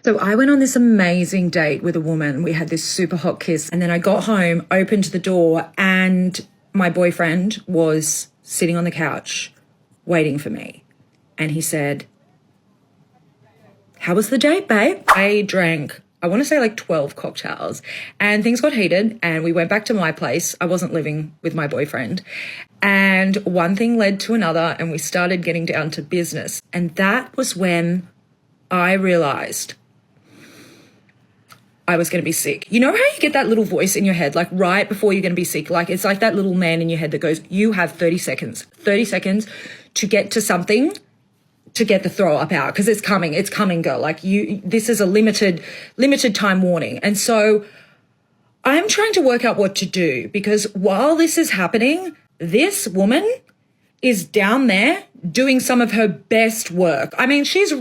So I went on this amazing date with a woman. We had this super hot kiss. And then I got home, opened the door, and my boyfriend was sitting on the couch waiting for me. And he said, "How was the date, babe?" I drank, I want to say like 12 cocktails, and things got heated and we went back to my place. I wasn't living with my boyfriend. And one thing led to another and we started getting down to business. And that was when I realized I was going to be sick. You know how you get that little voice in your head, like right before you're going to be sick? Like it's like that little man in your head that goes, you have 30 seconds to get to something, to get the throw up out, because it's coming, girl. Like this is a limited time warning. And so I'm trying to work out what to do, because while this is happening, this woman is down there doing some of her best work. I mean, she's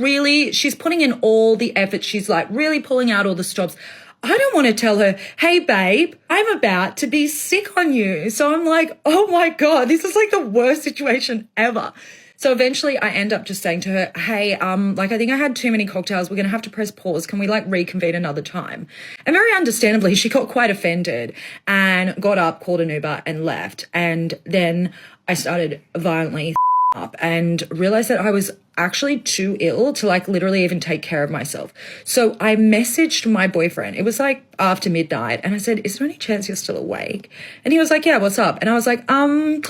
putting in all the effort. She's like really pulling out all the stops. I don't want to tell her, "Hey babe, I'm about to be sick on you." So I'm like, oh my God, this is like the worst situation ever. So eventually I end up just saying to her, "Hey, I think I had too many cocktails. We're going to have to press pause. Can we reconvene another time?" And very understandably, she got quite offended and got up, called an Uber and left. And then I started violently up and realized that I was actually too ill to literally even take care of myself. So I messaged my boyfriend. It was after midnight. And I said, "Is there any chance you're still awake?" And he was like, "Yeah, what's up?" And I was like, I'm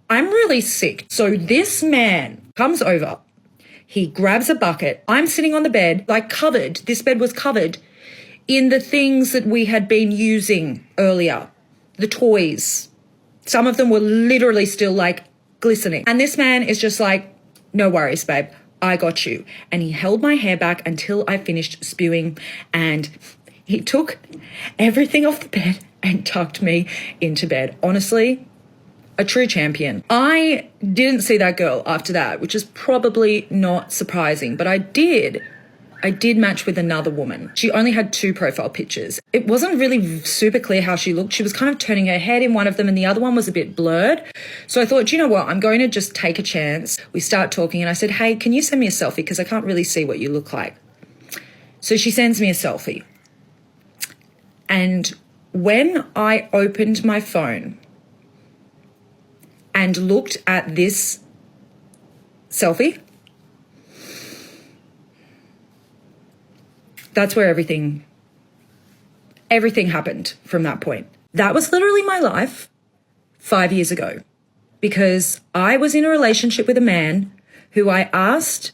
really sick." So this man comes over. He grabs a bucket. I'm sitting on the bed, covered. This bed was covered in the things that we had been using earlier, the toys. Some of them were literally still glistening. And this man is just like, "No worries, babe. I got you." And he held my hair back until I finished spewing. And he took everything off the bed and tucked me into bed. Honestly, a true champion. I didn't see that girl after that, which is probably not surprising, but I did match with another woman. She only had 2 profile pictures. It wasn't really super clear how she looked. She was kind of turning her head in one of them and the other one was a bit blurred. So I thought, you know what? I'm going to just take a chance. We start talking and I said, "Hey, can you send me a selfie? Because I can't really see what you look like." So she sends me a selfie. And when I opened my phone and looked at this selfie, that's where everything happened from that point. That was literally my life 5 years ago, because I was in a relationship with a man who I asked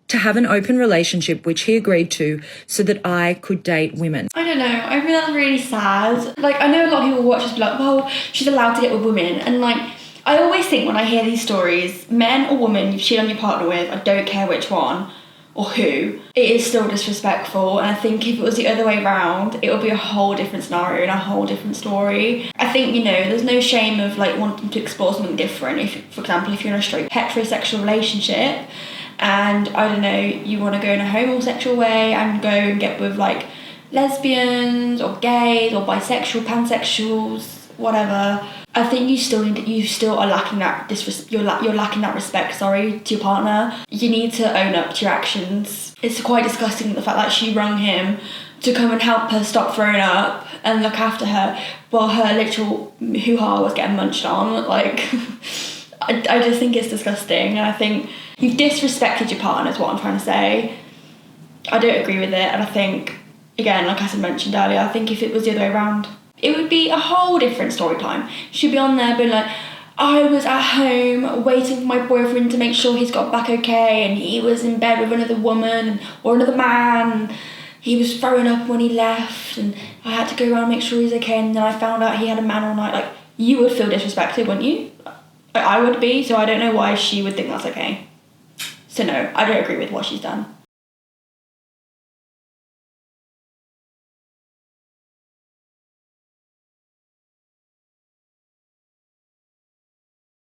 to have an open relationship, which he agreed to, so that I could date women. I don't know, I think that's really sad. I know a lot of people watch this be like, "Well, she's allowed to get with women." And I always think when I hear these stories, men or women you've cheated on your partner with, I don't care which one or who, it is still disrespectful. And I think if it was the other way around, it would be a whole different scenario and a whole different story. I think, there's no shame of wanting to explore something different. If, for example, if you're in a straight heterosexual relationship and, I don't know, you want to go in a homosexual way and go and get with lesbians or gays or bisexual, pansexuals, whatever, I think you still are lacking that you're lacking that respect, to your partner. You need to own up to your actions. It's quite disgusting the fact that she rung him to come and help her stop throwing up and look after her while her literal hoo-ha was getting munched on. I just think it's disgusting, and I think you've disrespected your partner is what I'm trying to say. I don't agree with it, and I think, again, like I mentioned earlier, I think if it was the other way around, it would be a whole different story time. She'd be on there being like, "I was at home waiting for my boyfriend to make sure he's got back okay, and he was in bed with another woman or another man, and he was throwing up when he left, and I had to go around and make sure he's okay, and then I found out he had a man all night." You would feel disrespected, wouldn't you? I would be, so I don't know why she would think that's okay. So no, I don't agree with what she's done.